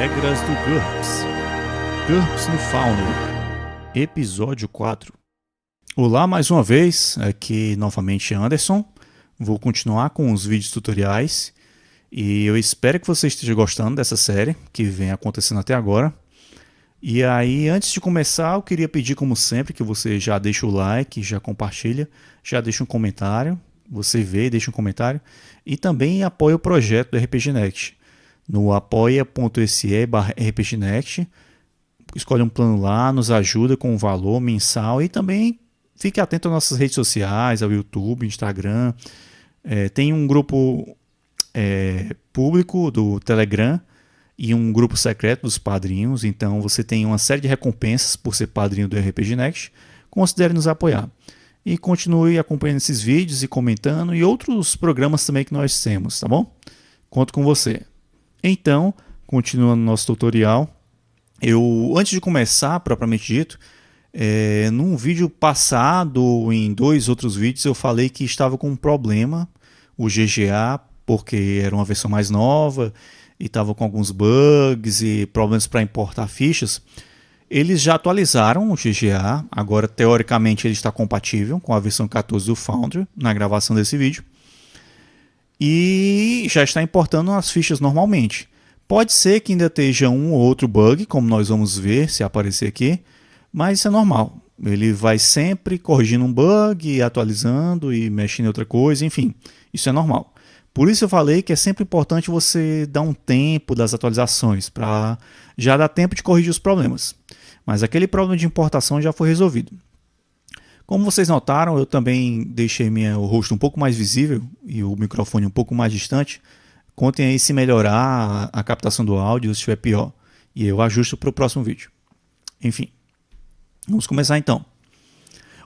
Regras do GURPS. GURPS no Foundry. Episódio 4. Olá mais uma vez, aqui novamente Anderson. Vou continuar com os vídeos tutoriais e eu espero que você esteja gostando dessa série que vem acontecendo até agora. E aí, antes de começar, eu queria pedir, como sempre, que você já deixe o like, já compartilha, já deixa um comentário. Você vê, deixa um comentário. E também apoia o projeto do RPG Next. No apoia.se/rpgnext. Escolhe um plano lá, nos ajuda com um valor mensal. E também fique atento às nossas redes sociais, ao YouTube, Instagram. Tem um grupo público do Telegram e um grupo secreto dos padrinhos. Então você tem uma série de recompensas por ser padrinho do RPG Next. Considere nos apoiar. E continue acompanhando esses vídeos e comentando e outros programas também que nós temos, tá bom? Conto com você. Então, continuando nosso tutorial, antes de começar, propriamente dito, num vídeo passado, em 2 outros vídeos, eu falei que estava com um problema, o GGA, porque era uma versão mais nova e estava com alguns bugs e problemas para importar fichas. Eles já atualizaram o GGA, agora teoricamente ele está compatível com a versão 14 do Foundry, na gravação desse vídeo. E já está importando as fichas normalmente. Pode ser que ainda esteja um ou outro bug, como nós vamos ver se aparecer aqui, mas isso é normal. Ele vai sempre corrigindo um bug, atualizando e mexendo em outra coisa, enfim, isso é normal. Por isso eu falei que é sempre importante você dar um tempo das atualizações, para já dar tempo de corrigir os problemas. Mas aquele problema de importação já foi resolvido. Como vocês notaram, eu também deixei o rosto um pouco mais visível e o microfone um pouco mais distante. Contem aí se melhorar a captação do áudio ou se estiver pior. E eu ajusto para o próximo vídeo. Enfim, vamos começar então.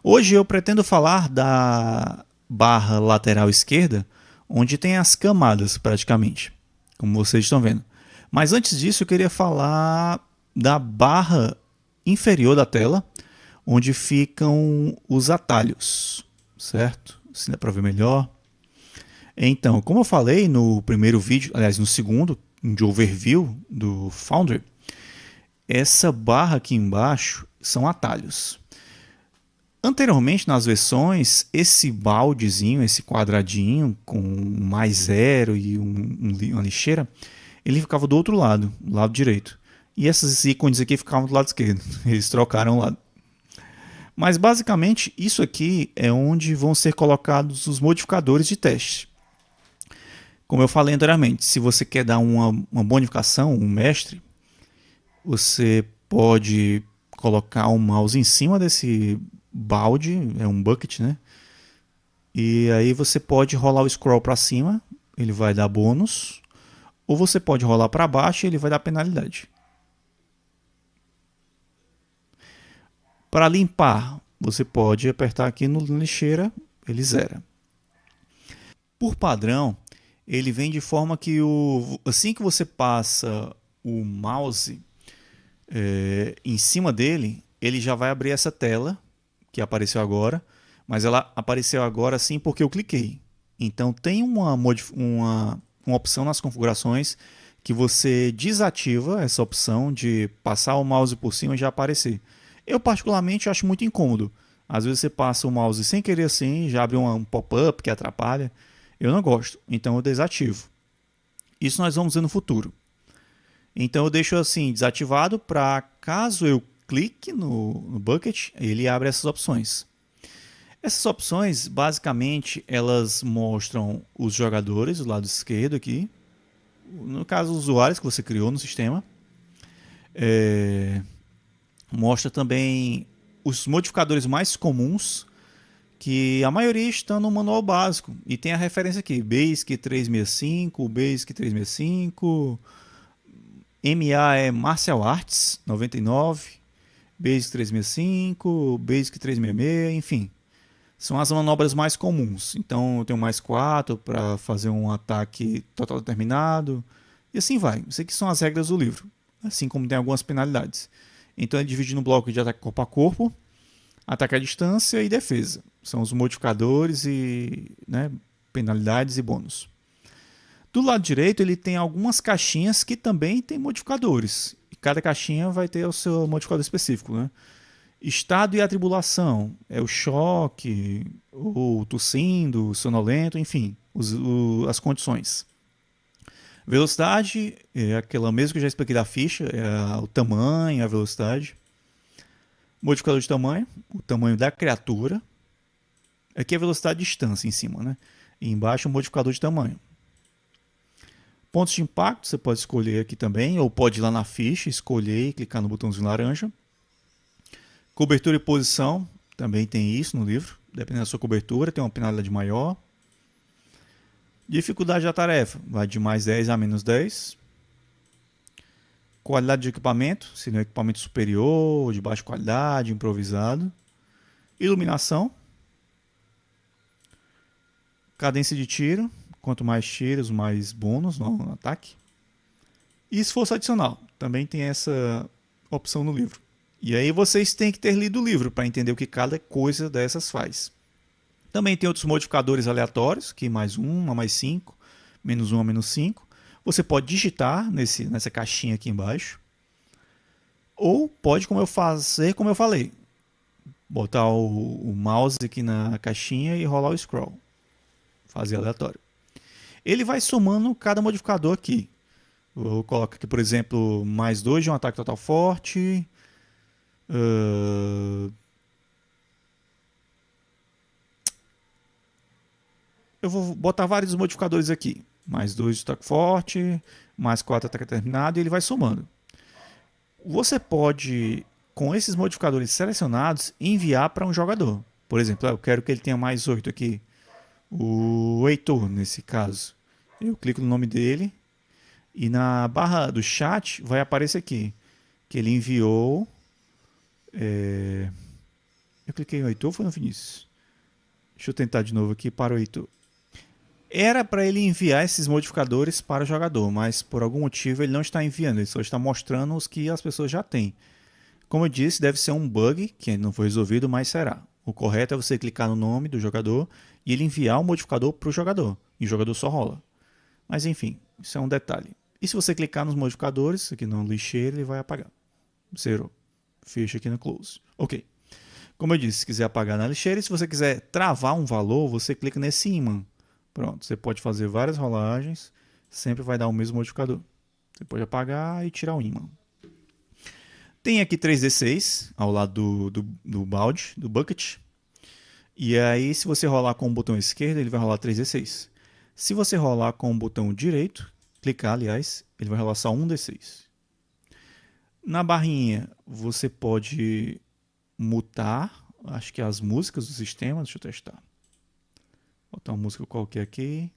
Hoje eu pretendo falar da barra lateral esquerda, onde tem as camadas praticamente, como vocês estão vendo. Mas antes disso eu queria falar da barra inferior da tela, onde ficam os atalhos, certo? Se dá para ver melhor. Então, como eu falei no primeiro vídeo, aliás, no segundo, de overview do Foundry, essa barra aqui embaixo são atalhos. Anteriormente, nas versões, esse baldezinho, esse quadradinho com mais 0 e uma lixeira, ele ficava do outro lado direito. E esses ícones aqui ficavam do lado esquerdo. Eles trocaram o lado. Mas basicamente isso aqui é onde vão ser colocados os modificadores de teste. Como eu falei anteriormente, se você quer dar uma bonificação, um mestre, você pode colocar o mouse em cima desse balde, é um bucket, né? E aí você pode rolar o scroll para cima, ele vai dar bônus, ou você pode rolar para baixo e ele vai dar penalidade. Para limpar, você pode apertar aqui no lixeira, ele zera. Por padrão, ele vem de forma que assim que você passa o mouse em cima dele, ele já vai abrir essa tela que apareceu agora, mas ela apareceu agora sim porque eu cliquei. Então tem uma opção nas configurações que você desativa essa opção de passar o mouse por cima e já aparecer. Eu particularmente acho muito incômodo. Às vezes você passa o mouse sem querer assim, já abre um pop-up que atrapalha. Eu não gosto, então eu desativo. Isso nós vamos ver no futuro. Então eu deixo assim desativado para caso eu clique no bucket, ele abre essas opções. Essas opções, basicamente, elas mostram os jogadores do lado esquerdo aqui. No caso, os usuários que você criou no sistema. Mostra também os modificadores mais comuns, que a maioria estão no manual básico. E tem a referência aqui, Basic 365, Basic 365, MA é Martial Arts 99, Basic 365, Basic 366, enfim. São as manobras mais comuns. Então eu tenho mais 4 para fazer um ataque total determinado. E assim vai. Isso aqui são as regras do livro. Assim como tem algumas penalidades. Então ele divide no bloco de ataque corpo a corpo, ataque à distância e defesa. São os modificadores e penalidades e bônus. Do lado direito, ele tem algumas caixinhas que também tem modificadores. E cada caixinha vai ter o seu modificador específico, né? Estado e atribulação é o choque, o tossindo, sonolento, enfim, as condições. Velocidade é aquela mesma que eu já expliquei da ficha, é o tamanho, a velocidade. Modificador de tamanho, o tamanho da criatura. Aqui é a velocidade de distância em cima, né? E embaixo o modificador de tamanho. Pontos de impacto, você pode escolher aqui também, ou pode ir lá na ficha, escolher e clicar no botãozinho laranja. Cobertura e posição, também tem isso no livro. Dependendo da sua cobertura, tem uma penalidade maior. Dificuldade da tarefa, vai de mais 10 a menos 10. Qualidade de equipamento, se é um equipamento superior, de baixa qualidade, improvisado. Iluminação. Cadência de tiro, quanto mais tiros, mais bônus no ataque. E esforço adicional, também tem essa opção no livro. E aí vocês têm que ter lido o livro para entender o que cada coisa dessas faz. Também tem outros modificadores aleatórios, que mais 1 a mais 5, menos 1 a menos 5. Você pode digitar nessa caixinha aqui embaixo. Ou pode fazer como eu falei. Botar o mouse aqui na caixinha e rolar o scroll. Fazer aleatório. Ele vai somando cada modificador aqui. Eu coloco aqui, por exemplo, mais 2 de um ataque total forte. Eu vou botar vários modificadores aqui. Mais 2 de ataque forte, mais 4 de ataque terminado, e ele vai somando. Você pode, com esses modificadores selecionados, enviar para um jogador. Por exemplo, eu quero que ele tenha mais 8 aqui. O Heitor, nesse caso. Eu clico no nome dele e na barra do chat vai aparecer aqui que ele enviou. Eu cliquei no Heitor ou foi no Vinícius? Deixa eu tentar de novo aqui para o Heitor. Era para ele enviar esses modificadores para o jogador, mas por algum motivo ele não está enviando, ele só está mostrando os que as pessoas já têm. Como eu disse, deve ser um bug que ainda não foi resolvido, mas será. O correto é você clicar no nome do jogador e ele enviar o modificador para o jogador, e o jogador só rola. Mas enfim, isso é um detalhe. E se você clicar nos modificadores, aqui no lixeiro, ele vai apagar. Zero. Fecha aqui no close. Ok. Como eu disse, se quiser apagar na lixeira, e se você quiser travar um valor, você clica nesse ímã. Pronto, você pode fazer várias rolagens, sempre vai dar o mesmo modificador. Você pode apagar e tirar o ímã. Tem aqui 3d6 ao lado do balde, do bucket. E aí, se você rolar com o botão esquerdo, ele vai rolar 3d6. Se você rolar com o botão direito, clicar, aliás, ele vai rolar só 1d6. Na barrinha, você pode mutar, acho que as músicas do sistema, deixa eu testar. Vou botar uma música qualquer aqui.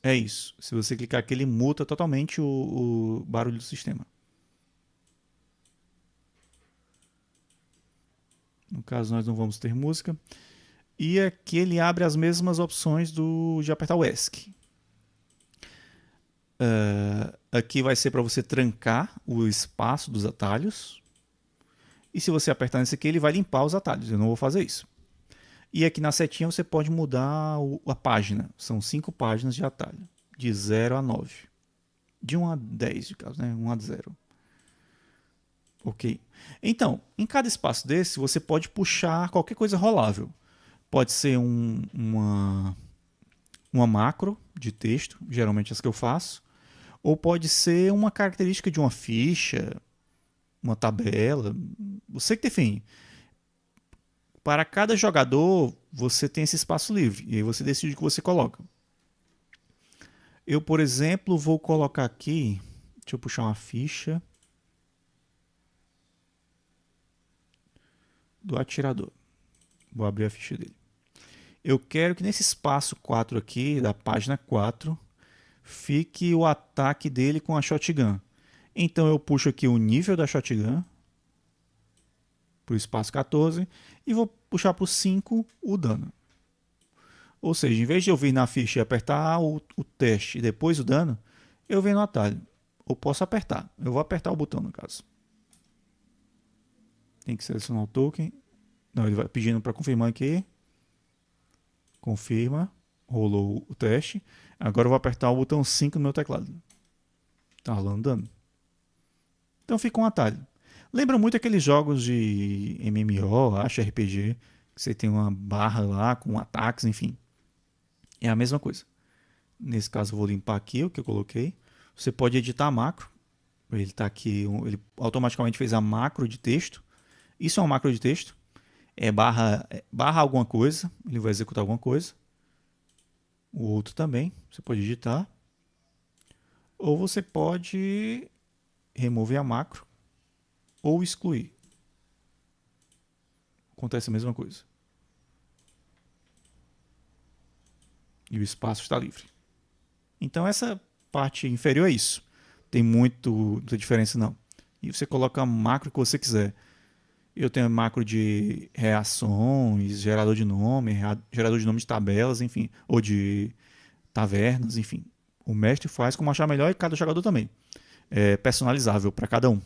É isso. Se você clicar aqui, ele muta totalmente o barulho do sistema. No caso, nós não vamos ter música. E aqui ele abre as mesmas opções de apertar o ESC. Aqui vai ser para você trancar o espaço dos atalhos. E se você apertar nesse aqui, ele vai limpar os atalhos. Eu não vou fazer isso. E aqui na setinha você pode mudar a página. São 5 páginas de atalho. De 0 a 9. De 1 a 10, de caso, né? 1 a 0. Ok. Então, em cada espaço desse, você pode puxar qualquer coisa rolável. Pode ser uma macro de texto, geralmente as que eu faço. Ou pode ser uma característica de uma ficha, uma tabela. Você que define. Para cada jogador, você tem esse espaço livre. E aí você decide o que você coloca. Eu, por exemplo, vou colocar aqui... Deixa eu puxar uma ficha... do atirador. Vou abrir a ficha dele. Eu quero que nesse espaço 4 aqui, da página 4, fique o ataque dele com a shotgun. Então eu puxo aqui o nível da shotgun para o espaço 14 e vou puxar para o 5 o dano. Ou seja, em vez de eu vir na ficha e apertar o teste e depois o dano, eu venho no atalho. Ou posso apertar. Eu vou apertar o botão no caso. Tem que selecionar o token. Não, ele vai pedindo para confirmar aqui. Confirma. Rolou o teste. Agora eu vou apertar o botão 5 no meu teclado. Tá rolando dano. Então fica um atalho. Lembra muito aqueles jogos de MMO, acho, RPG, que você tem uma barra lá com ataques, enfim. É a mesma coisa. Nesse caso eu vou limpar aqui o que eu coloquei. Você pode editar a macro. Ele está aqui, ele automaticamente fez a macro de texto. Isso é uma macro de texto. Barra alguma coisa, ele vai executar alguma coisa. O outro também, você pode editar. Ou você pode remover a macro ou excluir. Acontece a mesma coisa. E o espaço está livre. Então essa parte inferior é isso. Tem muita diferença não. E você coloca a macro que você quiser. Eu tenho macro de reações, gerador de nome, gerador de nome de tabelas, enfim, ou de tavernas, enfim. O mestre faz como achar melhor e cada jogador também. É personalizável para cada um.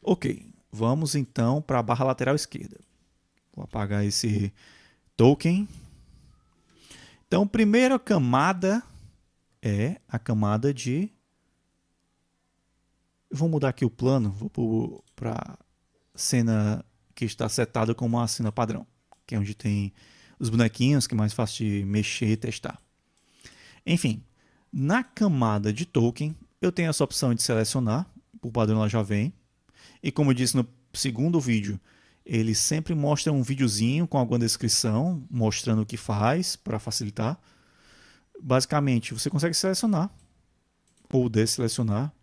Ok, vamos então para a barra lateral esquerda. Vou apagar esse token. Então, primeira camada é a camada de... Vou mudar aqui o plano, vou para cena que está setada como uma cena padrão, que é onde tem os bonequinhos, que é mais fácil de mexer e testar. Enfim, na camada de token, eu tenho essa opção de selecionar, por padrão ela já vem, e como eu disse no segundo vídeo, ele sempre mostra um videozinho com alguma descrição, mostrando o que faz, para facilitar. Basicamente, você consegue selecionar, ou desselecionar,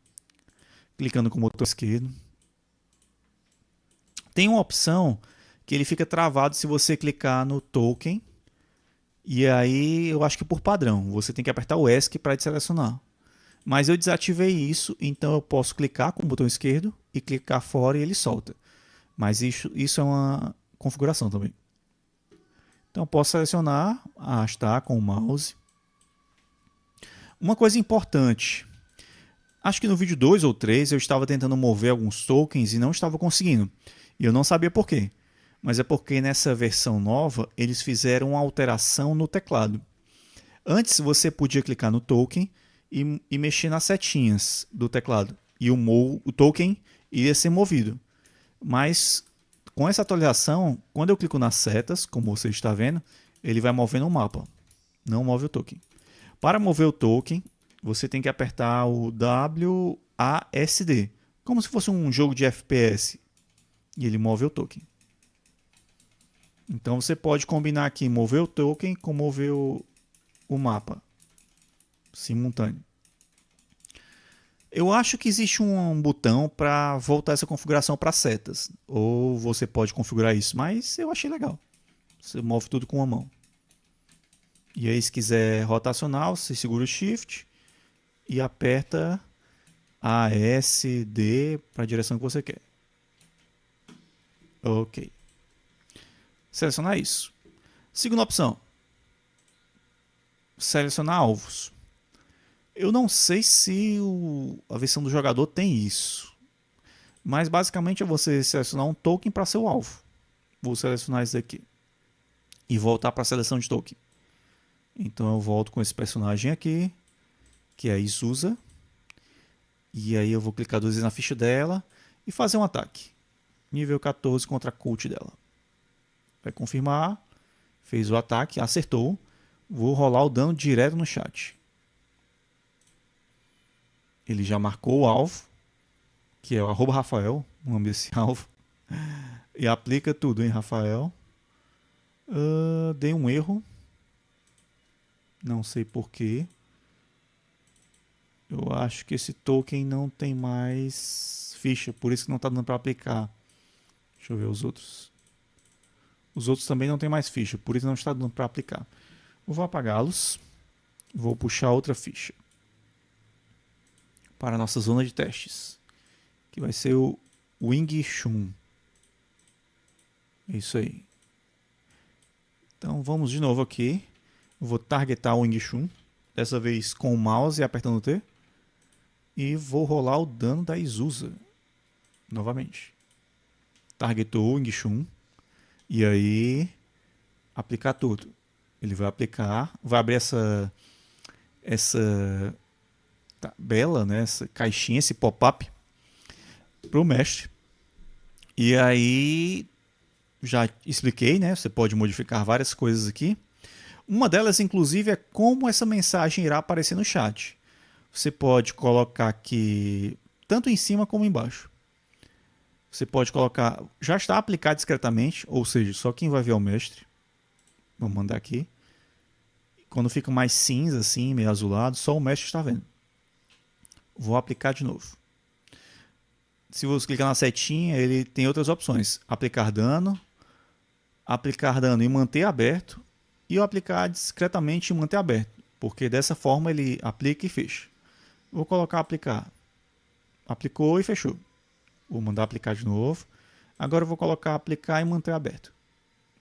clicando com o botão esquerdo. Tem uma opção que ele fica travado se você clicar no token. E aí eu acho que por padrão, você tem que apertar o ESC para selecionar. Mas eu desativei isso, então eu posso clicar com o botão esquerdo e clicar fora e ele solta. Mas isso é uma configuração também. Então eu posso selecionar, arrastar com o mouse. Uma coisa importante. Acho que no vídeo 2 ou 3 eu estava tentando mover alguns tokens e não estava conseguindo. E eu não sabia por quê. Mas é porque nessa versão nova eles fizeram uma alteração no teclado. Antes você podia clicar no token e mexer nas setinhas do teclado. E o token iria ser movido. Mas com essa atualização, quando eu clico nas setas, como você está vendo, ele vai movendo o mapa. Não move o token. Para mover o token, você tem que apertar o WASD, como se fosse um jogo de FPS. E ele move o token. Então você pode combinar aqui mover o token com mover o mapa simultâneo. Eu acho que existe um botão para voltar essa configuração para setas. Ou você pode configurar isso, mas eu achei legal. Você move tudo com uma mão. E aí, se quiser rotacional, você segura o Shift e aperta A, S, D para a direção que você quer. Ok. Selecionar isso. Segunda opção. Selecionar alvos. Eu não sei se a versão do jogador tem isso. Mas basicamente é você selecionar um token para ser o alvo. Vou selecionar esse daqui. E voltar para a seleção de token. Então eu volto com esse personagem aqui, que é a Izusa. E aí eu vou clicar duas vezes na ficha dela e fazer um ataque. Nível 14 contra a cult dela. Vai confirmar. Fez o ataque, acertou. Vou rolar o dano direto no chat. Ele já marcou o alvo, que é o @Rafael, o nome desse alvo. E aplica tudo, hein, Rafael. Dei um erro. Não sei porquê. Eu acho que esse token não tem mais ficha, por isso que não está dando para aplicar. Deixa eu ver os outros. Os outros também não tem mais ficha, por isso não está dando para aplicar. Eu vou apagá-los. Vou puxar outra ficha para a nossa zona de testes, que vai ser o Wing Chun. Isso aí. Então vamos de novo aqui. Eu vou targetar o Wing Chun, dessa vez com o mouse e apertando o T. E vou rolar o dano da Izusa novamente. Targetou o Wing Chun. E aí aplicar tudo. Ele vai aplicar, vai abrir essa tabela, né? Essa caixinha, esse pop-up para o mestre. E aí, já expliquei, né? Você pode modificar várias coisas aqui. Uma delas, inclusive, é como essa mensagem irá aparecer no chat. Você pode colocar aqui tanto em cima como embaixo. Você pode colocar, já está aplicado discretamente, ou seja, só quem vai ver é o mestre. Vamos mandar aqui. Quando fica mais cinza, assim, meio azulado, só o mestre está vendo. Vou aplicar de novo. Se você clicar na setinha, ele tem outras opções. Aplicar dano e manter aberto, e eu aplicar discretamente e manter aberto, porque dessa forma ele aplica e fecha. Vou colocar aplicar. Aplicou e fechou. Vou mandar aplicar de novo. Agora eu vou colocar aplicar e manter aberto.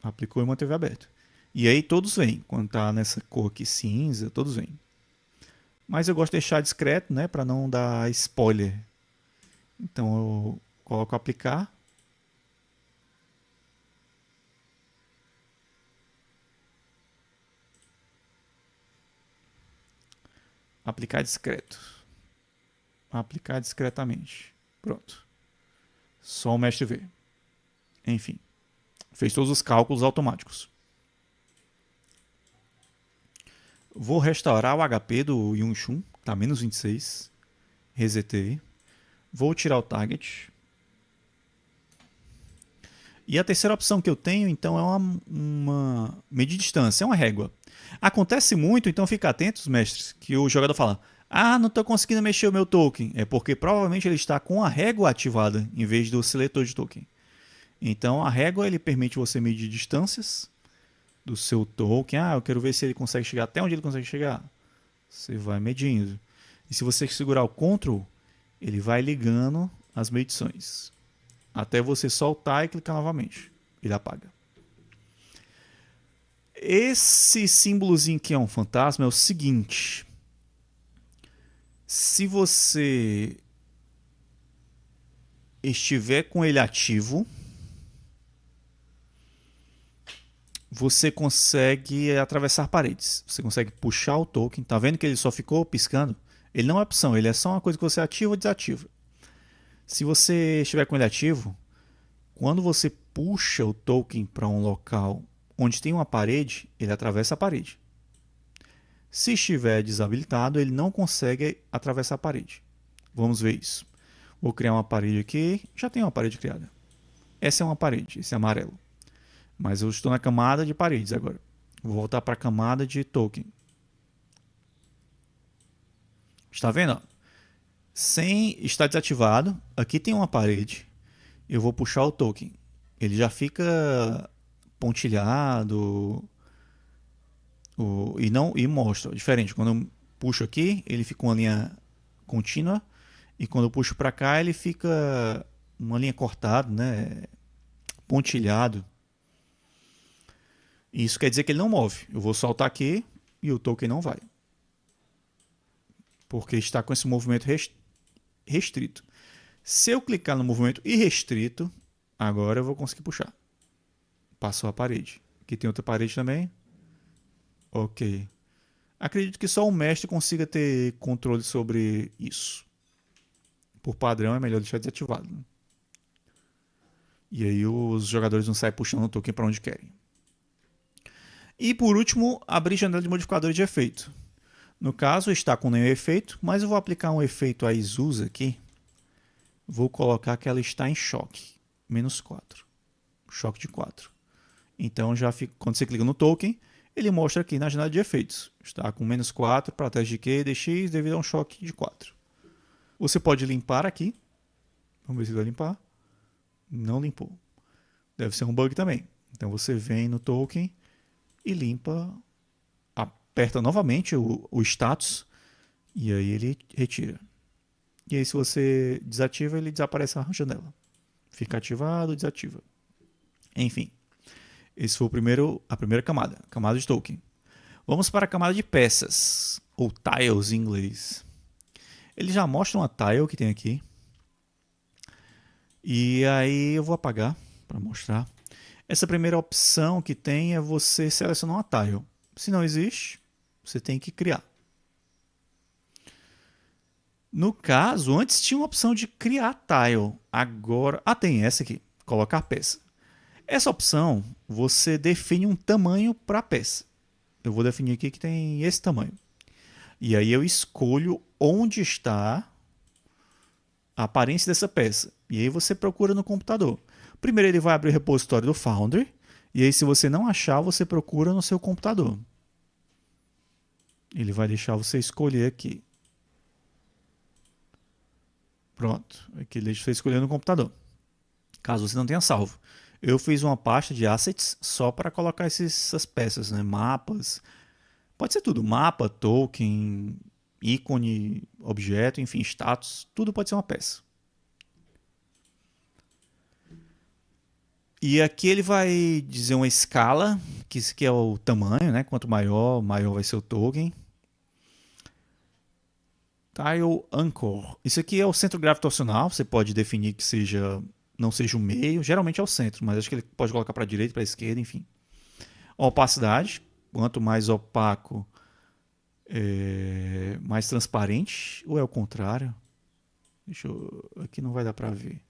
Aplicou e manteve aberto. E aí todos vêm. Quando está nessa cor aqui cinza, todos vêm. Mas eu gosto de deixar discreto, né, para não dar spoiler. Então eu coloco aplicar. Aplicar discreto. Aplicar discretamente. Pronto. Só o mestre vê. Enfim. Fez todos os cálculos automáticos. Vou restaurar o HP do Yun Shun. Está menos 26. Resetei. Vou tirar o target. E a terceira opção que eu tenho, então, é uma medir distância, é uma régua. Acontece muito, então fica atentos, mestres, que o jogador fala: ah, não estou conseguindo mexer o meu token. É porque provavelmente ele está com a régua ativada em vez do seletor de token. Então a régua ele permite você medir distâncias do seu token. Ah, eu quero ver se ele consegue chegar até onde ele consegue chegar. Você vai medindo. E se você segurar o Ctrl, ele vai ligando as medições. Até você soltar e clicar novamente. Ele apaga. Esse símbolozinho que é um fantasma é o seguinte. Se você estiver com ele ativo, você consegue atravessar paredes. Você consegue puxar o token. Tá vendo que ele só ficou piscando? Ele não é opção, ele é só uma coisa que você ativa ou desativa. Se você estiver com ele ativo, quando você puxa o token para um local onde tem uma parede, ele atravessa a parede. Se estiver desabilitado, ele não consegue atravessar a parede. Vamos ver isso. Vou criar uma parede aqui. Já tem uma parede criada. Essa é uma parede, esse é amarelo. Mas eu estou na camada de paredes agora. Vou voltar para a camada de token. Está vendo? Sem estar desativado, aqui tem uma parede. Eu vou puxar o token. Ele já fica pontilhado e mostra. Diferente, quando eu puxo aqui, ele fica uma linha contínua. E quando eu puxo para cá, ele fica uma linha cortada, né? Pontilhado. Isso quer dizer que ele não move. Eu vou soltar aqui e o token não vai. Porque está com esse movimento restrito. Se eu clicar no movimento irrestrito, agora eu vou conseguir puxar. Passou a parede. Aqui tem outra parede também. Ok. Acredito que só o mestre consiga ter controle sobre isso. Por padrão é melhor deixar desativado. Né? E aí os jogadores não saem puxando o token para onde querem. E por último, abrir janela de modificadores de efeito. No caso, está com nenhum efeito, mas eu vou aplicar um efeito a Izusa aqui. Vou colocar que ela está em choque. Menos 4. Choque de 4. Então, já fica, quando você clica no token, ele mostra aqui na janela de efeitos. Está com menos 4 para teste de Q e DX devido a um choque de 4. Você pode limpar aqui. Vamos ver se vai limpar. Não limpou. Deve ser um bug também. Então, você vem no token e limpa, aperta novamente o status e aí ele retira. E aí se você desativa, ele desaparece a janela. Fica ativado, desativa. Enfim, esse foi a primeira camada de token. Vamos para a camada de peças, ou tiles em inglês. Ele já mostra uma tile que tem aqui. E aí eu vou apagar para mostrar. Essa primeira opção que tem é você selecionar uma tile. Se não existe, você tem que criar. No caso, antes tinha uma opção de criar tile. Agora. Ah, tem essa aqui. Colocar peça. Essa opção, você define um tamanho para a peça. Eu vou definir aqui que tem esse tamanho. E aí eu escolho onde está a aparência dessa peça. E aí você procura no computador. Primeiro ele vai abrir o repositório do Foundry. E aí se você não achar, você procura no seu computador. Ele vai deixar você escolher aqui. Pronto. Aqui ele deixa você escolher no computador. Caso você não tenha salvo. Eu fiz uma pasta de assets só para colocar essas peças, né? Mapas. Pode ser tudo. Mapa, token, ícone, objeto, enfim, status. Tudo pode ser uma peça. E aqui ele vai dizer uma escala, que isso aqui é o tamanho, né? Quanto maior, maior vai ser o token. Tile Anchor. Isso aqui é o centro gravitacional. Você pode definir que não seja o meio. Geralmente é o centro, mas acho que ele pode colocar para a direita, para a esquerda, enfim. Opacidade. Quanto mais opaco, mais transparente. Ou é o contrário? Aqui não vai dar para ver.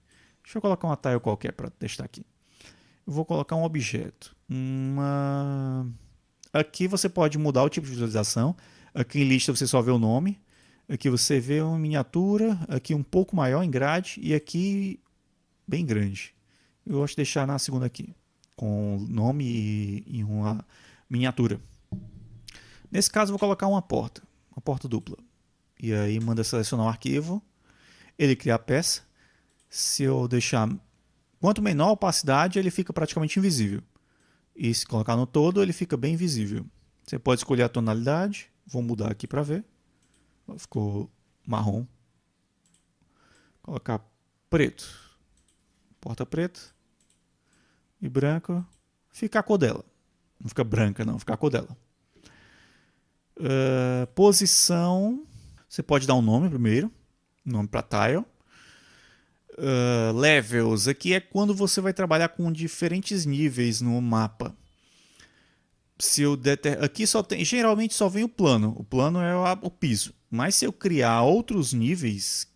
Deixa eu colocar uma tile qualquer para testar aqui. Eu vou colocar um objeto. Aqui você pode mudar o tipo de visualização. Aqui em lista você só vê o nome. Aqui você vê uma miniatura. Aqui um pouco maior em grade. E aqui bem grande. Eu gosto de deixar na segunda aqui. Com nome e uma miniatura. Nesse caso eu vou colocar uma porta. Uma porta dupla. E aí manda selecionar o arquivo. Ele cria a peça. Se eu deixar... Quanto menor a opacidade, ele fica praticamente invisível. E se colocar no todo, ele fica bem visível. Você pode escolher a tonalidade. Vou mudar aqui para ver. Ficou marrom. Vou colocar preto. Porta preta. E branco. Fica a cor dela. Não fica branca, não. Fica a cor dela. Posição. Você pode dar um nome primeiro. Nome para tile. Levels. Aqui é quando você vai trabalhar com diferentes níveis no mapa. Se eu aqui só tem, geralmente só vem o plano. O plano é o piso. Mas se eu criar outros níveis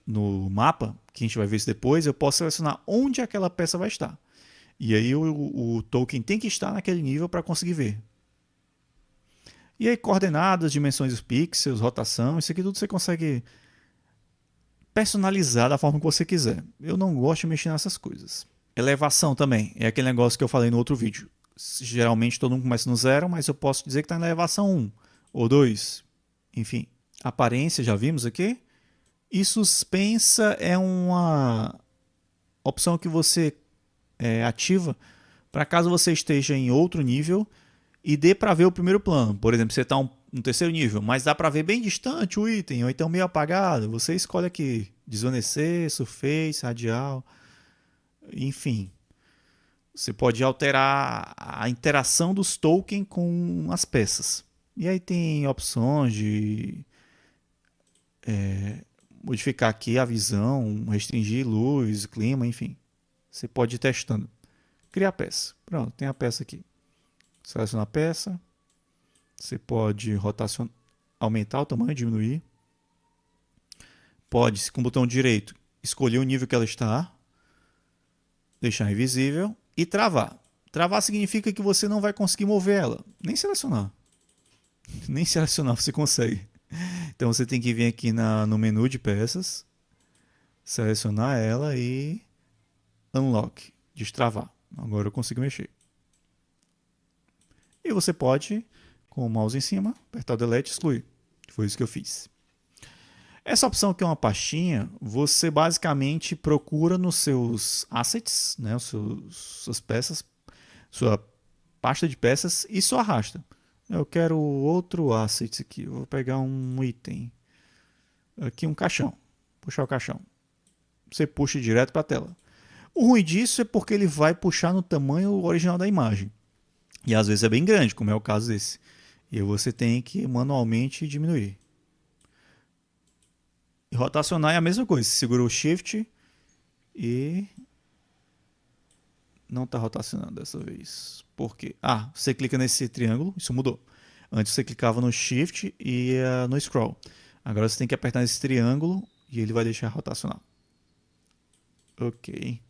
no mapa, que a gente vai ver isso depois, eu posso selecionar onde aquela peça vai estar. E aí o token tem que estar naquele nível para conseguir ver. E aí coordenadas, dimensões dos pixels, rotação, isso aqui tudo você consegue personalizar da forma que você quiser. Eu não gosto de mexer nessas coisas. Elevação também, é aquele negócio que eu falei no outro vídeo. Geralmente todo mundo começa no 0, mas eu posso dizer que está na elevação 1 ou 2. Enfim, aparência já vimos aqui. E suspensa é uma opção que você ativa para caso você esteja em outro nível e dê para ver o primeiro plano. Por exemplo, você está no terceiro nível, mas dá para ver bem distante o item, ou então meio apagado. Você escolhe aqui, desvanecer, surface, radial, enfim. Você pode alterar a interação dos tokens com as peças. E aí tem opções de modificar aqui a visão, restringir luz, clima, enfim. Você pode ir testando. Criar peça. Pronto, tem a peça aqui. Seleciona a peça. Você pode rotacionar, aumentar o tamanho, diminuir. Pode, com o botão direito, escolher o nível que ela está, deixar invisível e travar. Travar significa que você não vai conseguir mover ela, nem selecionar. Nem selecionar você consegue. Então você tem que vir aqui no menu de peças, selecionar ela e unlock, destravar. Agora eu consigo mexer. E você pode, com o mouse em cima, apertar o delete e excluir. Foi isso que eu fiz. Essa opção aqui é uma pastinha, você basicamente procura nos seus assets, né, suas peças, sua pasta de peças e só arrasta. Eu quero outro asset aqui, eu vou pegar um item, aqui um caixão, puxar o caixão. Você puxa direto para a tela. O ruim disso é porque ele vai puxar no tamanho original da imagem. E às vezes é bem grande, como é o caso desse. E aí você tem que manualmente diminuir. E rotacionar é a mesma coisa. Você segura o Shift e Não está rotacionando dessa vez. Por quê? Ah, você clica nesse triângulo, isso mudou. Antes você clicava no Shift e ia no Scroll. Agora você tem que apertar nesse triângulo e ele vai deixar rotacionar. Ok.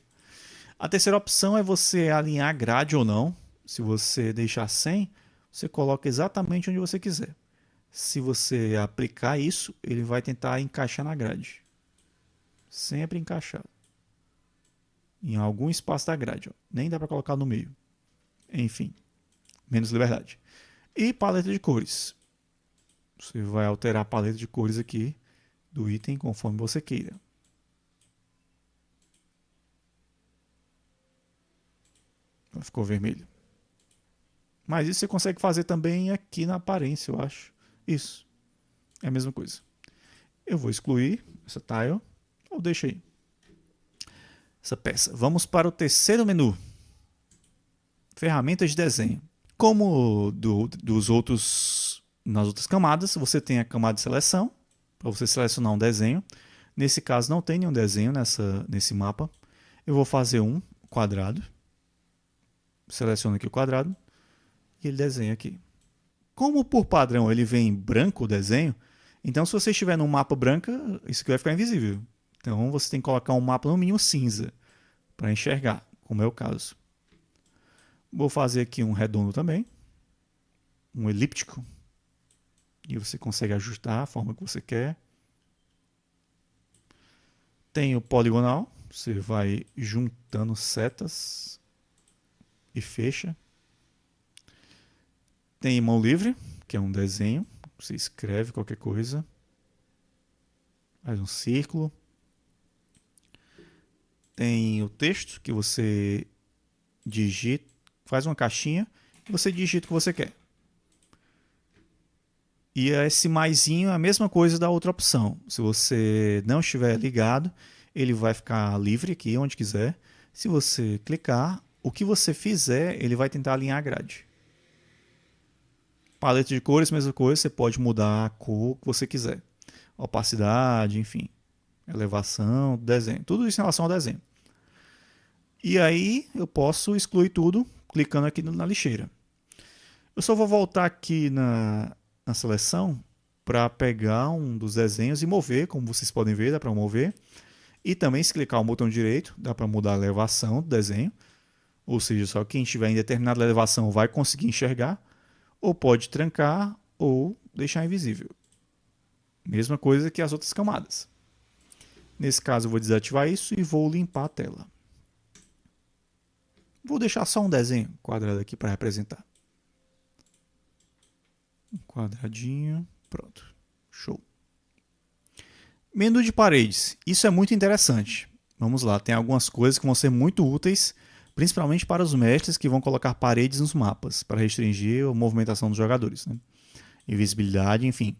A terceira opção é você alinhar a grade ou não. Se você deixar sem, você coloca exatamente onde você quiser. Se você aplicar isso, ele vai tentar encaixar na grade. Sempre encaixar. Em algum espaço da grade. Ó. Nem dá para colocar no meio. Enfim, menos liberdade. E paleta de cores. Você vai alterar a paleta de cores aqui do item conforme você queira. Ficou vermelho. Mas isso você consegue fazer também aqui na aparência, eu acho. Isso. É a mesma coisa. Eu vou excluir essa tile. Ou deixa aí. Essa peça. Vamos para o terceiro menu. Ferramentas de desenho. Como dos outros, nas outras camadas, você tem a camada de seleção. Para você selecionar um desenho. Nesse caso não tem nenhum desenho nesse mapa. Eu vou fazer um quadrado. Seleciono aqui o quadrado. E ele desenha aqui. Como por padrão ele vem branco o desenho, então se você estiver num mapa branco, isso aqui vai ficar invisível. Então você tem que colocar um mapa no mínimo cinza para enxergar, como é o caso. Vou fazer aqui um redondo também, um elíptico, e você consegue ajustar a forma que você quer. Tem o poligonal, você vai juntando setas e fecha. Tem mão livre, que é um desenho. Você escreve qualquer coisa. Faz um círculo. Tem o texto, que você digita, faz uma caixinha e você digita o que você quer. E esse maisinho é a mesma coisa da outra opção. Se você não estiver ligado, ele vai ficar livre aqui, onde quiser. Se você clicar, o que você fizer, ele vai tentar alinhar a grade. Paleta de cores, mesma coisa, você pode mudar a cor que você quiser. Opacidade, enfim. Elevação, desenho. Tudo isso em relação ao desenho. E aí eu posso excluir tudo clicando aqui na lixeira. Eu só vou voltar aqui na seleção para pegar um dos desenhos e mover, como vocês podem ver, dá para mover. E também se clicar no botão direito, dá para mudar a elevação do desenho. Ou seja, só quem estiver em determinada elevação vai conseguir enxergar. Ou pode trancar ou deixar invisível. Mesma coisa que as outras camadas. Nesse caso eu vou desativar isso e vou limpar a tela. Vou deixar só um desenho quadrado aqui para representar. Um quadradinho, pronto. Show. Menu de paredes. Isso é muito interessante. Vamos lá, tem algumas coisas que vão ser muito úteis, principalmente para os mestres que vão colocar paredes nos mapas, para restringir a movimentação dos jogadores. Né? Invisibilidade, enfim.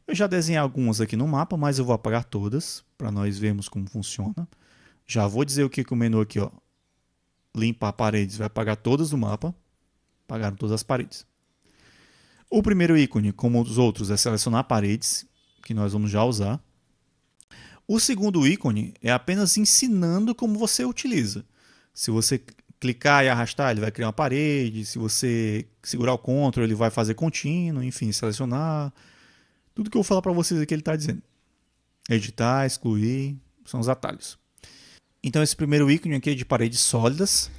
Eu já desenhei algumas aqui no mapa, mas eu vou apagar todas, para nós vermos como funciona. Já vou dizer o que o menu aqui, ó, limpar paredes, vai apagar todas do mapa. Apagaram todas as paredes. O primeiro ícone, como os outros, é selecionar paredes, que nós vamos já usar. O segundo ícone é apenas ensinando como você utiliza. Se você clicar e arrastar, ele vai criar uma parede. Se você segurar o Ctrl, ele vai fazer contínuo, enfim, selecionar. Tudo que eu vou falar para vocês aqui ele está dizendo. Editar, excluir, são os atalhos. Então esse primeiro ícone aqui é de paredes sólidas.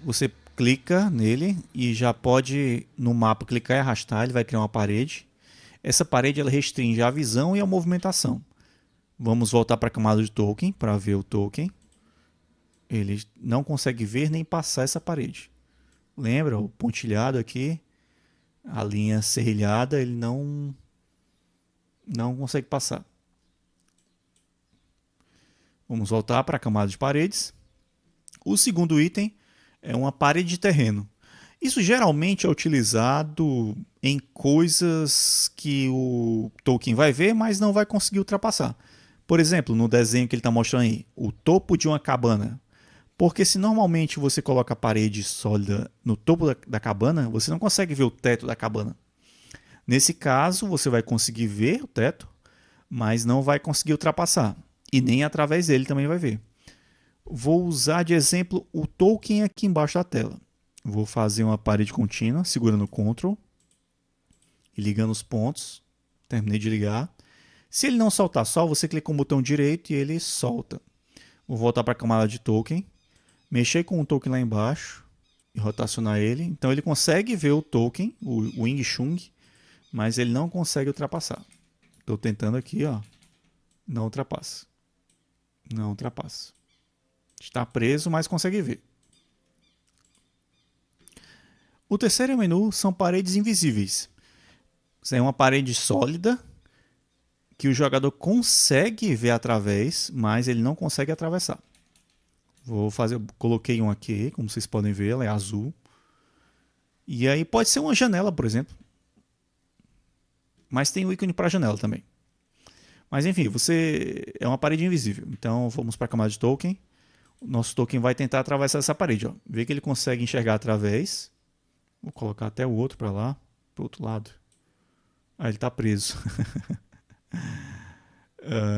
Você clica nele e já pode no mapa clicar e arrastar, ele vai criar uma parede. Essa parede ela restringe a visão e a movimentação. Vamos voltar para a camada de token para ver o token. Ele não consegue ver nem passar essa parede. Lembra o pontilhado aqui? A linha serrilhada ele não consegue passar. Vamos voltar para a camada de paredes. O segundo item é uma parede de terreno. Isso geralmente é utilizado em coisas que o Tolkien vai ver, mas não vai conseguir ultrapassar. Por exemplo, no desenho que ele está mostrando aí, o topo de uma cabana. Porque se normalmente você coloca a parede sólida no topo da cabana, você não consegue ver o teto da cabana. Nesse caso, você vai conseguir ver o teto, mas não vai conseguir ultrapassar. E nem através dele também vai ver. Vou usar de exemplo o token aqui embaixo da tela. Vou fazer uma parede contínua, segurando o Ctrl e ligando os pontos. Terminei de ligar. Se ele não soltar só, você clica com o botão direito e ele solta. Vou voltar para a camada de token, mexer com o token lá embaixo e rotacionar ele. Então ele consegue ver o token, o Wing Chun, mas ele não consegue ultrapassar. Estou tentando aqui, ó. Não ultrapassa. Não ultrapassa. Está preso, mas consegue ver. O terceiro menu são paredes invisíveis. Isso é uma parede sólida que o jogador consegue ver através, mas ele não consegue atravessar. Coloquei um aqui, como vocês podem ver, ela é azul. E aí pode ser uma janela, por exemplo. Mas tem o ícone para janela também. Mas enfim, é uma parede invisível. Então vamos para a camada de token. O nosso token vai tentar atravessar essa parede. Ó. Vê que ele consegue enxergar através. Vou colocar até o outro para lá, para o outro lado. Ah, ele está preso.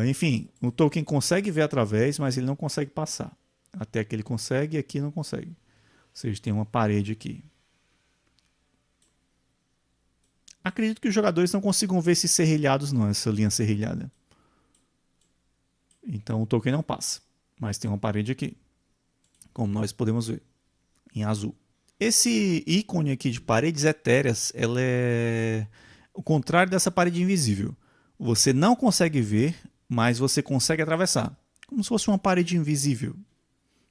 Enfim, o token consegue ver através, mas ele não consegue passar. Até que ele consegue e aqui não consegue. Ou seja, tem uma parede aqui. Acredito que os jogadores não consigam ver esses serrilhados não, essa linha serrilhada. Então o token não passa. Mas tem uma parede aqui. Como nós podemos ver. Em azul. Esse ícone aqui de paredes etéreas, ela é o contrário dessa parede invisível. Você não consegue ver, mas você consegue atravessar. Como se fosse uma parede invisível.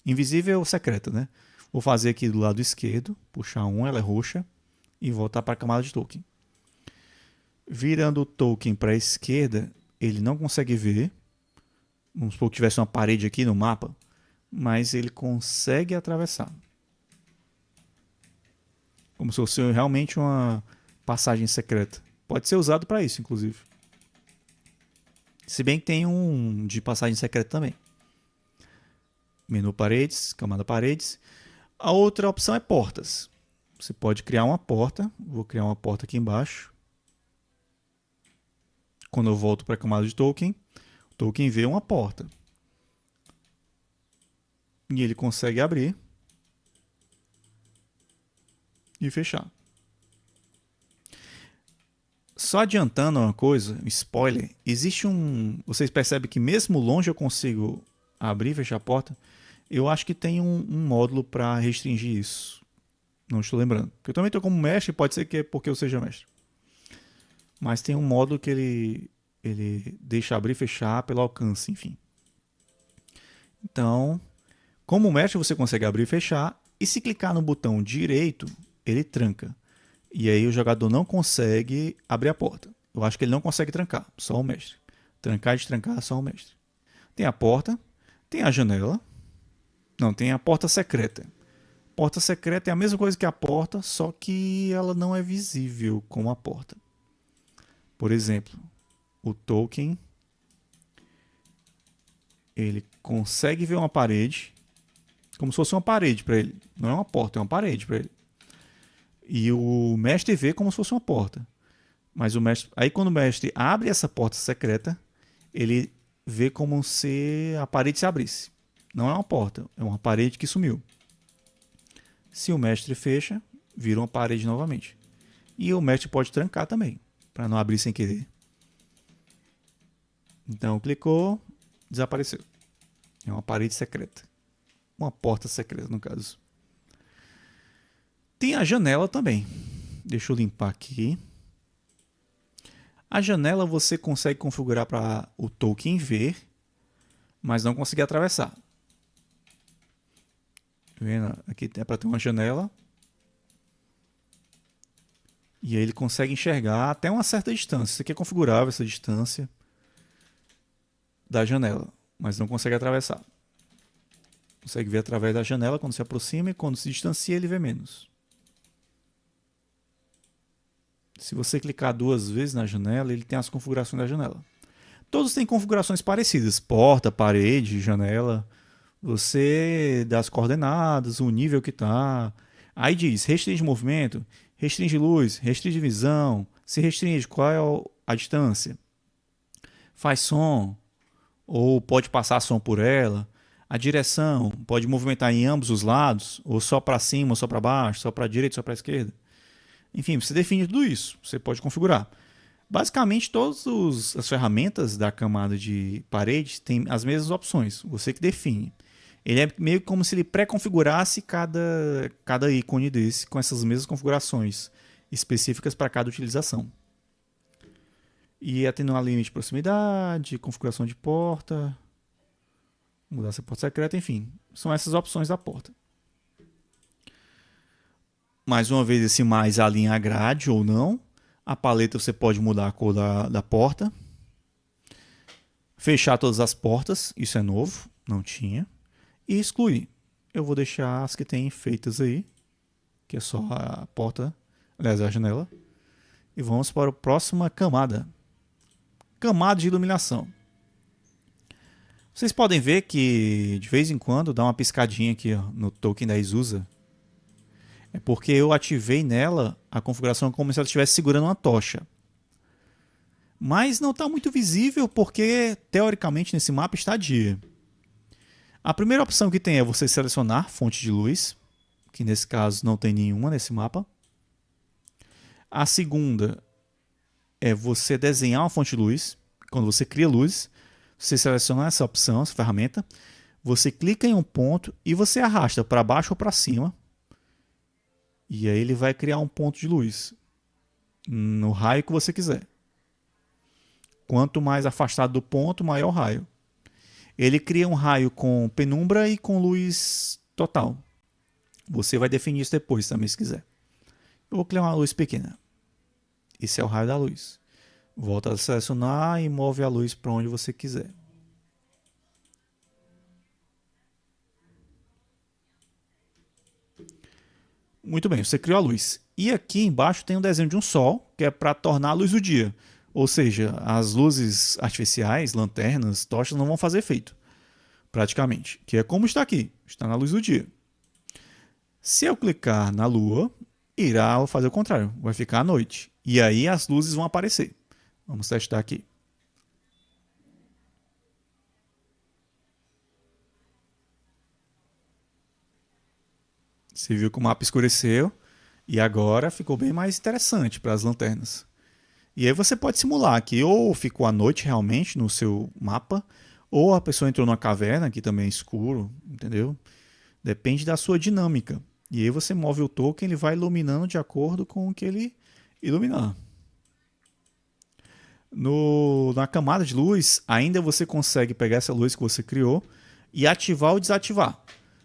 Invisível ou secreta, né? Vou fazer aqui do lado esquerdo, puxar ela é roxa, e voltar para a camada de token. Virando o token para a esquerda, ele não consegue ver. Vamos supor que tivesse uma parede aqui no mapa, mas ele consegue atravessar. Como se fosse realmente uma passagem secreta. Pode ser usado para isso, inclusive. Se bem que tem um de passagem secreta também. Menu paredes, camada paredes. A outra opção é portas. Você pode criar uma porta. Vou criar uma porta aqui embaixo. Quando eu volto para a camada de token, o token vê uma porta. E ele consegue abrir e fechar. Só adiantando uma coisa, um spoiler, existe vocês percebem que mesmo longe eu consigo abrir e fechar a porta? Eu acho que tem um módulo para restringir isso. Não estou lembrando. Porque eu também estou como mestre, pode ser que é porque eu seja mestre. Mas tem um módulo que ele deixa abrir e fechar pelo alcance, enfim. Então, como mestre você consegue abrir e fechar, e se clicar no botão direito, ele tranca. E aí o jogador não consegue abrir a porta. Eu acho que ele não consegue trancar, só o mestre. Trancar e destrancar, só o mestre. Tem a porta, tem a janela. Não, tem a porta secreta. Porta secreta é a mesma coisa que a porta, só que ela não é visível como a porta. Por exemplo, o token ele consegue ver uma parede como se fosse uma parede para ele. Não é uma porta, é uma parede para ele. E o mestre vê como se fosse uma porta. Mas o mestre, aí quando o mestre abre essa porta secreta, ele vê como se a parede se abrisse. Não é uma porta, é uma parede que sumiu. Se o mestre fecha, vira uma parede novamente. E o mestre pode trancar também, para não abrir sem querer. Então clicou, desapareceu. É uma parede secreta. Uma porta secreta, no caso. Tem a janela também. Deixa eu limpar aqui. A janela você consegue configurar para o token ver, mas não conseguir atravessar. Vendo? Aqui é para ter uma janela. E aí ele consegue enxergar até uma certa distância. Isso aqui é configurável, essa distância da janela, mas não consegue atravessar. Consegue ver através da janela quando se aproxima e quando se distancia ele vê menos. Se você clicar 2 vezes na janela, ele tem as configurações da janela. Todos têm configurações parecidas: porta, parede, janela. Você dá as coordenadas, o nível que está. Aí diz: restringe movimento, restringe luz, restringe visão. Se restringe, qual é a distância? Faz som, ou pode passar som por ela. A direção pode movimentar em ambos os lados, ou só para cima, ou só para baixo, só para a direita, só para a esquerda. Enfim, você define tudo isso, você pode configurar. Basicamente, todas as ferramentas da camada de parede têm as mesmas opções, você que define. Ele é meio como se ele pré-configurasse cada ícone desse com essas mesmas configurações específicas para cada utilização. E atenuar limite de proximidade, configuração de porta, mudar se a porta secreta, enfim. São essas opções da porta. Mais uma vez, esse mais alinha a grade ou não. A paleta você pode mudar a cor da porta. Fechar todas as portas, isso é novo, não tinha. E excluir. Eu vou deixar as que tem feitas aí, que é só a porta, aliás, a janela. E vamos para a próxima camada. Camada de iluminação. Vocês podem ver que de vez em quando dá uma piscadinha aqui ó, no token da Isusa. É porque eu ativei nela a configuração como se ela estivesse segurando uma tocha. Mas não está muito visível porque, teoricamente, nesse mapa está dia. A primeira opção que tem é você selecionar fonte de luz, que nesse caso não tem nenhuma nesse mapa. A segunda é você desenhar uma fonte de luz. Quando você cria luz, você seleciona essa opção, essa ferramenta, você clica em um ponto e você arrasta para baixo ou para cima. E aí ele vai criar um ponto de luz no raio que você quiser. Quanto mais afastado do ponto, maior o raio. Ele cria um raio com penumbra e com luz total. Você vai definir isso depois também, se quiser. Eu vou criar uma luz pequena. Esse é o raio da luz. Volta a selecionar e move a luz para onde você quiser. Muito bem, você criou a luz. E aqui embaixo tem um desenho de um sol, que é para tornar a luz do dia. Ou seja, as luzes artificiais, lanternas, tochas não vão fazer efeito, praticamente. Que é como está aqui, está na luz do dia. Se eu clicar na lua, irá fazer o contrário, vai ficar à noite. E aí as luzes vão aparecer. Vamos testar aqui. Você viu que o mapa escureceu e agora ficou bem mais interessante para as lanternas. E aí você pode simular aqui, ou ficou à noite realmente no seu mapa, ou a pessoa entrou numa caverna, que também é escuro, entendeu? Depende da sua dinâmica. E aí você move o token, ele vai iluminando de acordo com o que ele iluminar. Na camada de luz, ainda você consegue pegar essa luz que você criou e ativar ou desativar.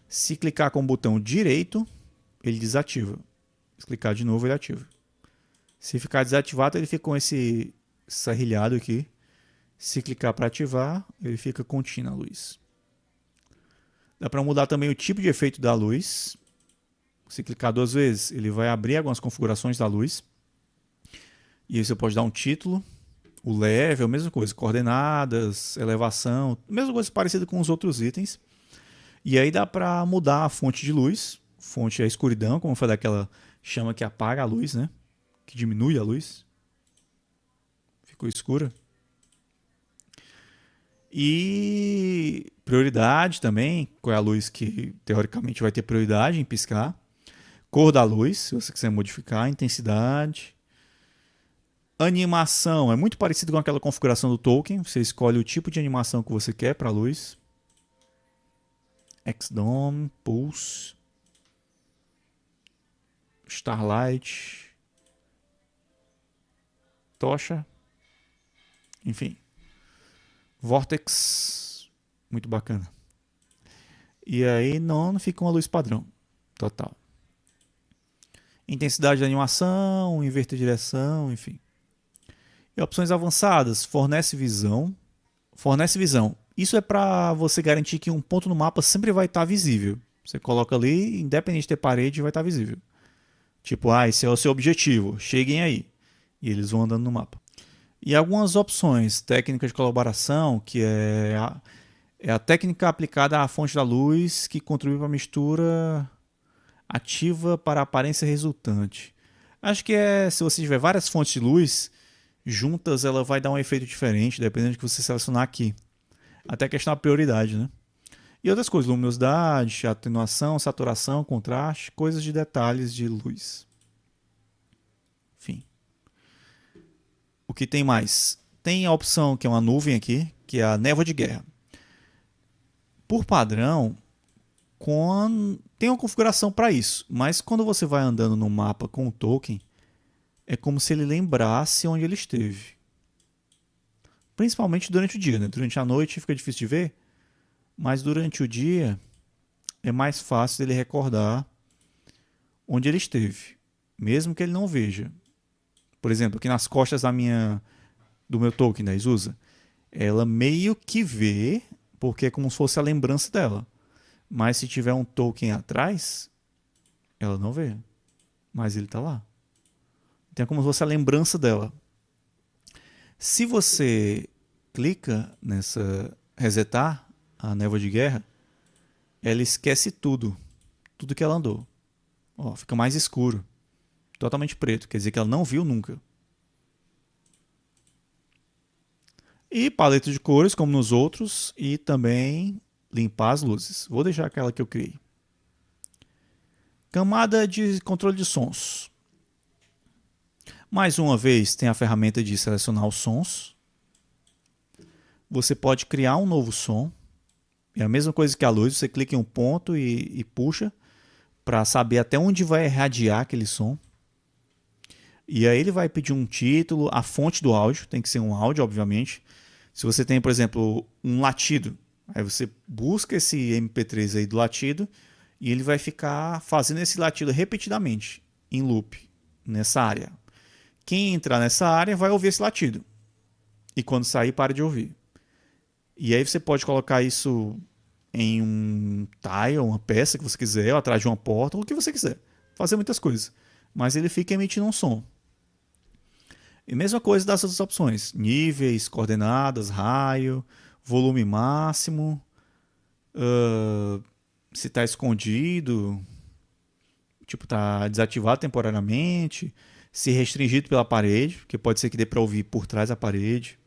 Se clicar com o botão direito, ele desativa. Se clicar de novo, ele ativa. Se ficar desativado, ele fica com esse serrilhado aqui. Se clicar para ativar, ele fica contínua a luz. Dá para mudar também o tipo de efeito da luz. Se clicar duas vezes, ele vai abrir algumas configurações da luz. E aí você pode dar um título. O level, mesma coisa. Coordenadas, elevação. Mesma coisa parecida com os outros itens. E aí dá para mudar a fonte de luz. Fonte é a escuridão, como foi daquela chama que apaga a luz, né? Que diminui a luz. Ficou escura. E prioridade também. Qual é a luz que teoricamente vai ter prioridade em piscar. Cor da luz, se você quiser modificar. Intensidade. Animação. É muito parecido com aquela configuração do token. Você escolhe o tipo de animação que você quer para a luz. X-Dome, Pulse, Starlight, Tocha, enfim. Vortex, muito bacana. E aí não fica uma luz padrão, total. Intensidade de animação, inverter direção, enfim. E opções avançadas, fornece visão. Fornece visão. Isso é para você garantir que um ponto no mapa sempre vai estar visível. Você coloca ali, independente de ter parede, vai estar visível. Tipo, esse é o seu objetivo, cheguem aí. E eles vão andando no mapa. E algumas opções, técnica de colaboração, que é a técnica aplicada à fonte da luz que contribui para a mistura ativa para a aparência resultante. Acho que se você tiver várias fontes de luz, juntas ela vai dar um efeito diferente, dependendo do que você selecionar aqui. Até a questão da prioridade, né? E outras coisas, luminosidade, atenuação, saturação, contraste, coisas de detalhes de luz. Enfim. O que tem mais? Tem a opção que é uma nuvem aqui, que é a névoa de guerra. Por padrão, tem uma configuração para isso, mas quando você vai andando no mapa com o token, é como se ele lembrasse onde ele esteve. Principalmente durante o dia, né? Durante a noite fica difícil de ver, mas durante o dia é mais fácil dele recordar onde ele esteve, mesmo que ele não veja. Por exemplo, aqui nas costas do meu token, da Isusa, ela meio que vê, porque é como se fosse a lembrança dela. Mas se tiver um token atrás, ela não vê. Mas ele está lá. Então é como se fosse a lembrança dela. Se você clica nessa resetar a névoa de guerra, ela esquece tudo. Tudo que ela andou. Ó, fica mais escuro. Totalmente preto. Quer dizer que ela não viu nunca. E paleta de cores, como nos outros. E também limpar as luzes. Vou deixar aquela que eu criei. Camada de controle de sons. Mais uma vez, tem a ferramenta de selecionar os sons. Você pode criar um novo som. É a mesma coisa que a luz. Você clica em um ponto e puxa para saber até onde vai irradiar aquele som. E aí ele vai pedir um título, a fonte do áudio. Tem que ser um áudio, obviamente. Se você tem, por exemplo, um latido, aí você busca esse MP3 aí do latido e ele vai ficar fazendo esse latido repetidamente, em loop, nessa área. Quem entrar nessa área vai ouvir esse latido. E quando sair, para de ouvir. E aí você pode colocar isso em um tile, uma peça que você quiser, ou atrás de uma porta, ou o que você quiser. Fazer muitas coisas. Mas ele fica emitindo um som. E mesma coisa das outras opções. Níveis, coordenadas, raio, volume máximo. Se está escondido. Tipo, está desativado temporariamente. Se restringido pela parede, porque pode ser que dê para ouvir por trás da parede.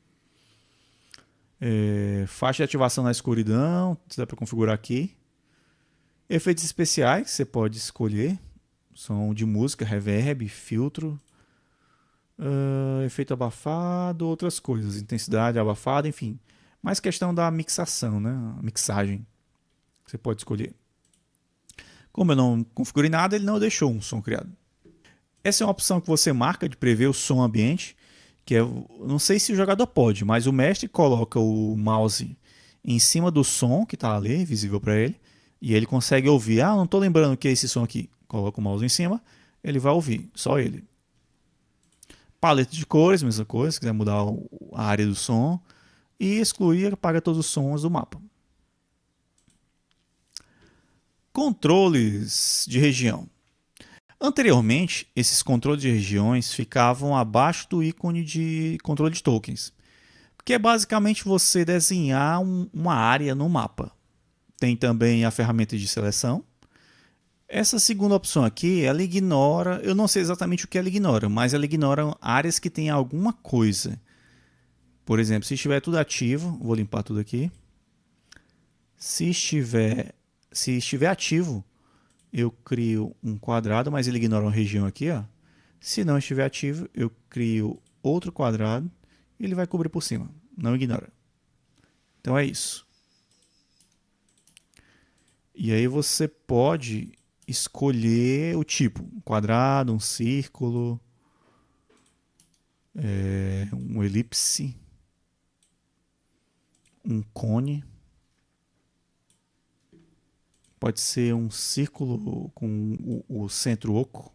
Faixa de ativação na escuridão, dá para configurar aqui. Efeitos especiais, você pode escolher. Som de música, reverb, filtro. Efeito abafado, outras coisas. Intensidade abafada, enfim. Mais questão da mixação, né? A mixagem. Você pode escolher. Como eu não configurei nada, ele não deixou um som criado. Essa é uma opção que você marca de prever o som ambiente, que é, não sei se o jogador pode, mas o mestre coloca o mouse em cima do som que está ali, visível para ele, e ele consegue ouvir. Ah, não estou lembrando o que é esse som aqui. Coloca o mouse em cima, ele vai ouvir, só ele. Paleta de cores, mesma coisa, se quiser mudar a área do som, e excluir, apaga todos os sons do mapa. Controles de região. Anteriormente, esses controles de regiões ficavam abaixo do ícone de controle de tokens, que é basicamente você desenhar uma área no mapa. Tem também a ferramenta de seleção. Essa segunda opção aqui, ela ignora, eu não sei exatamente o que ela ignora, mas ela ignora áreas que tem alguma coisa. Por exemplo, se estiver tudo ativo, vou limpar tudo aqui. Se estiver ativo, eu crio um quadrado, mas ele ignora uma região aqui. Ó. Se não estiver ativo, eu crio outro quadrado e ele vai cobrir por cima. Não ignora. Então é isso. E aí você pode escolher o tipo. Um quadrado, um círculo, um elipse, um cone. Pode ser um círculo com o centro oco.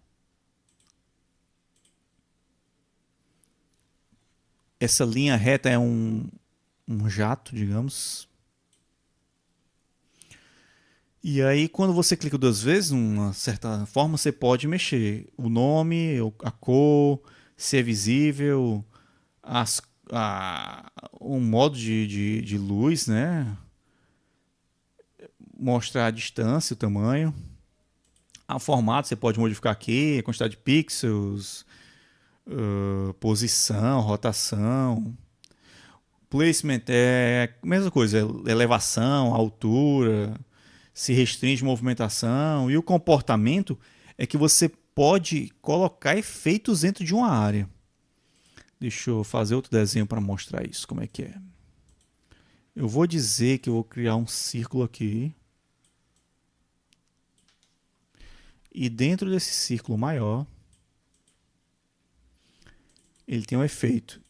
Essa linha reta é um jato, digamos. E aí, quando você clica duas vezes, numa certa forma, você pode mexer o nome, a cor, se é visível, um modo de luz, né? Mostrar a distância, o tamanho. O formato você pode modificar aqui, a quantidade de pixels, posição, rotação. Placement é a mesma coisa, elevação, altura, se restringe movimentação. E o comportamento é que você pode colocar efeitos dentro de uma área. Deixa eu fazer outro desenho para mostrar isso, como é que é. Eu vou dizer que eu vou criar um círculo aqui. E dentro desse círculo maior, ele tem um efeito.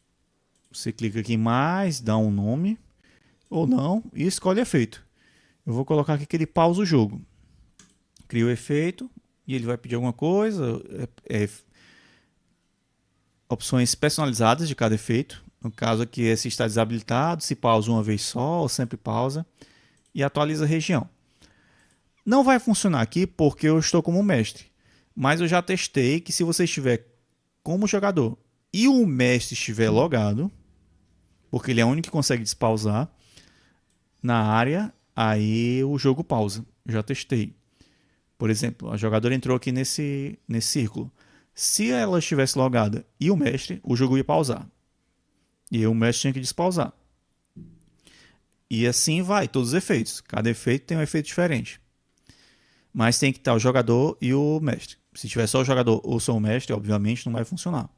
Você clica aqui em mais, dá um nome, ou não, e escolhe efeito. Eu vou colocar aqui que ele pausa o jogo. Cria o efeito, e ele vai pedir alguma coisa. Opções personalizadas de cada efeito. No caso aqui é se está desabilitado, se pausa uma vez só, ou sempre pausa. E atualiza a região. Não vai funcionar aqui porque eu estou como mestre. Mas eu já testei que se você estiver como jogador e o mestre estiver logado, porque ele é o único que consegue despausar na área, aí o jogo pausa. Eu já testei. Por exemplo, a jogadora entrou aqui nesse círculo. Se ela estivesse logada e o mestre, o jogo ia pausar. E o mestre tinha que despausar. E assim vai, todos os efeitos. Cada efeito tem um efeito diferente. Mas tem que estar o jogador e o mestre. Se tiver só o jogador ou só o mestre, obviamente não vai funcionar.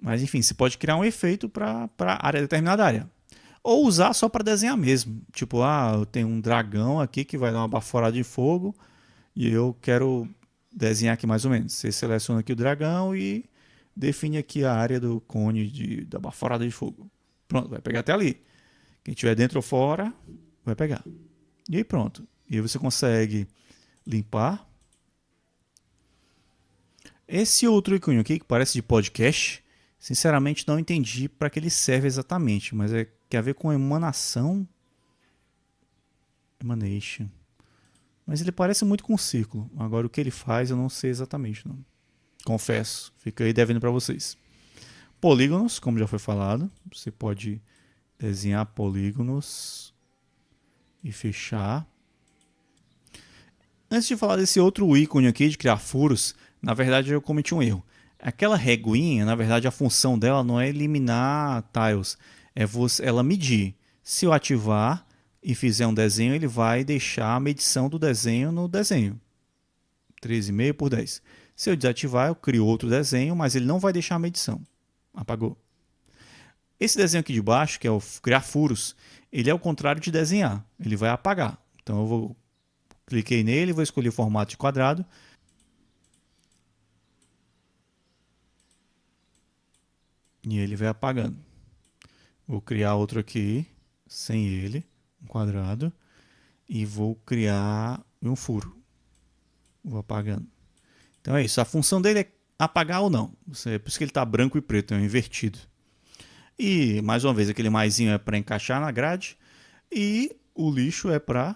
Mas enfim, você pode criar um efeito para determinada área. Ou usar só para desenhar mesmo. Tipo, eu tenho um dragão aqui que vai dar uma baforada de fogo e eu quero desenhar aqui mais ou menos. Você seleciona aqui o dragão e define aqui a área do cone da baforada de fogo. Pronto, vai pegar até ali. Quem estiver dentro ou fora, vai pegar. E aí pronto. E aí você consegue limpar. Esse outro ícone aqui, que parece de podcast, sinceramente não entendi para que ele serve exatamente, mas quer ver com emanação. Emanation. Mas ele parece muito com um círculo. Agora o que ele faz eu não sei exatamente. Não. Confesso, fica aí devendo para vocês. Polígonos, como já foi falado, você pode desenhar polígonos e fechar. Antes de falar desse outro ícone aqui de criar furos, na verdade eu cometi um erro. Aquela reguinha, na verdade a função dela não é eliminar tiles, é ela medir. Se eu ativar e fizer um desenho, ele vai deixar a medição do desenho no desenho. 13,5 por 10. Se eu desativar, eu crio outro desenho, mas ele não vai deixar a medição. Apagou. Esse desenho aqui de baixo, que é o criar furos, ele é o contrário de desenhar. Ele vai apagar. Então cliquei nele, vou escolher o formato de quadrado. E ele vai apagando. Vou criar outro aqui, sem ele, um quadrado. E vou criar um furo. Vou apagando. Então é isso. A função dele é apagar ou não. Por isso que ele está branco e preto, é um invertido. E, mais uma vez, aquele maisinho é para encaixar na grade. E o lixo é para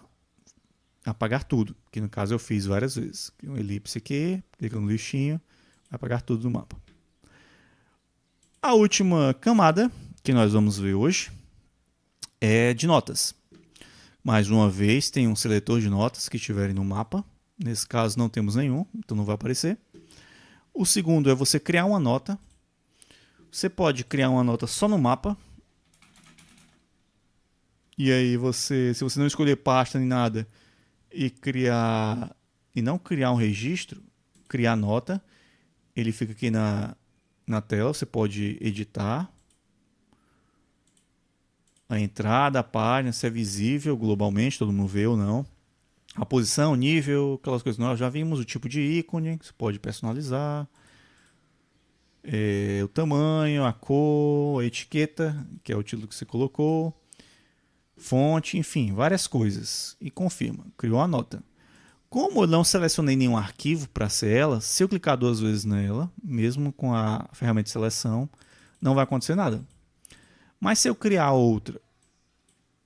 apagar tudo. Que no caso eu fiz várias vezes. Um elipse aqui, clica no lixinho, vai apagar tudo do mapa. A última camada que nós vamos ver hoje é de notas. Mais uma vez, tem um seletor de notas que estiverem no mapa. Nesse caso não temos nenhum, então não vai aparecer. O segundo é você criar uma nota. Você pode criar uma nota só no mapa. E aí se você não escolher pasta nem nada e não criar um registro, criar nota, ele fica aqui na tela, você pode editar a entrada, a página, se é visível globalmente, todo mundo vê ou não. A posição, o nível, aquelas coisas. Nós já vimos o tipo de ícone, que você pode personalizar. O tamanho, a cor, a etiqueta, que é o título que você colocou. Fonte, enfim, várias coisas. E confirma, criou a nota. Como eu não selecionei nenhum arquivo para ser ela, se eu clicar 2 vezes nela, mesmo com a ferramenta de seleção, não vai acontecer nada. Mas se eu criar outra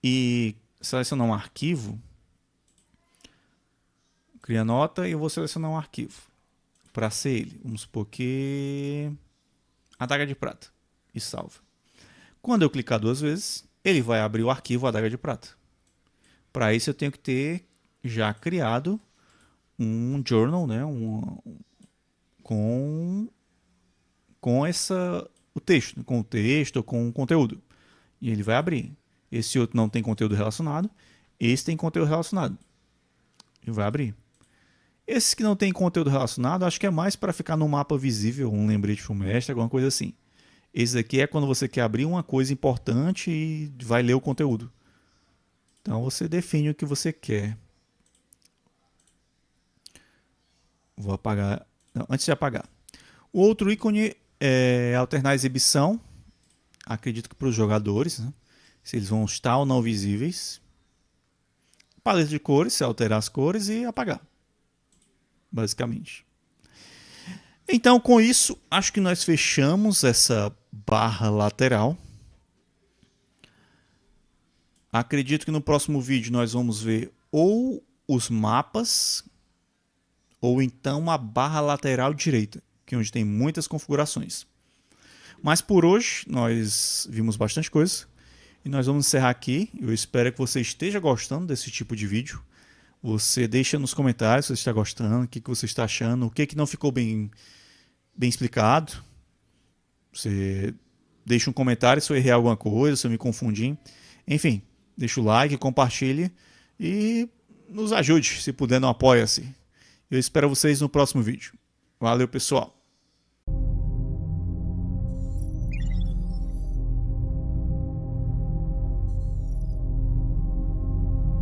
e selecionar um arquivo, cria nota e eu vou selecionar um arquivo para ser ele. Vamos supor que adaga de prata e salva. Quando eu clicar 2 vezes, ele vai abrir o arquivo adaga de prata. Para isso eu tenho que ter já criado um journal, né, com o texto, com o conteúdo. E ele vai abrir. Esse outro não tem conteúdo relacionado. Esse tem conteúdo relacionado. E vai abrir. Esses que não tem conteúdo relacionado, acho que é mais para ficar no mapa visível, um lembrete para o mestre, alguma coisa assim. Esse aqui é quando você quer abrir uma coisa importante e vai ler o conteúdo. Então você define o que você quer. Vou apagar. Não, antes de apagar. O outro ícone é alternar a exibição. Acredito que para os jogadores, né? Se eles vão estar ou não visíveis. Paleta de cores, se alterar as cores e apagar. Basicamente. Então, com isso, acho que nós fechamos essa barra lateral. Acredito que no próximo vídeo nós vamos ver ou os mapas ou então a barra lateral direita, que é onde tem muitas configurações. Mas por hoje nós vimos bastante coisa e nós vamos encerrar aqui. Eu espero que você esteja gostando desse tipo de vídeo. Você deixa nos comentários se você está gostando, o que você está achando, o que não ficou bem explicado. Você deixa um comentário se eu errei alguma coisa, se eu me confundi. Enfim, deixa o like, compartilhe e nos ajude, se puder, não apoia-se. Eu espero vocês no próximo vídeo. Valeu, pessoal!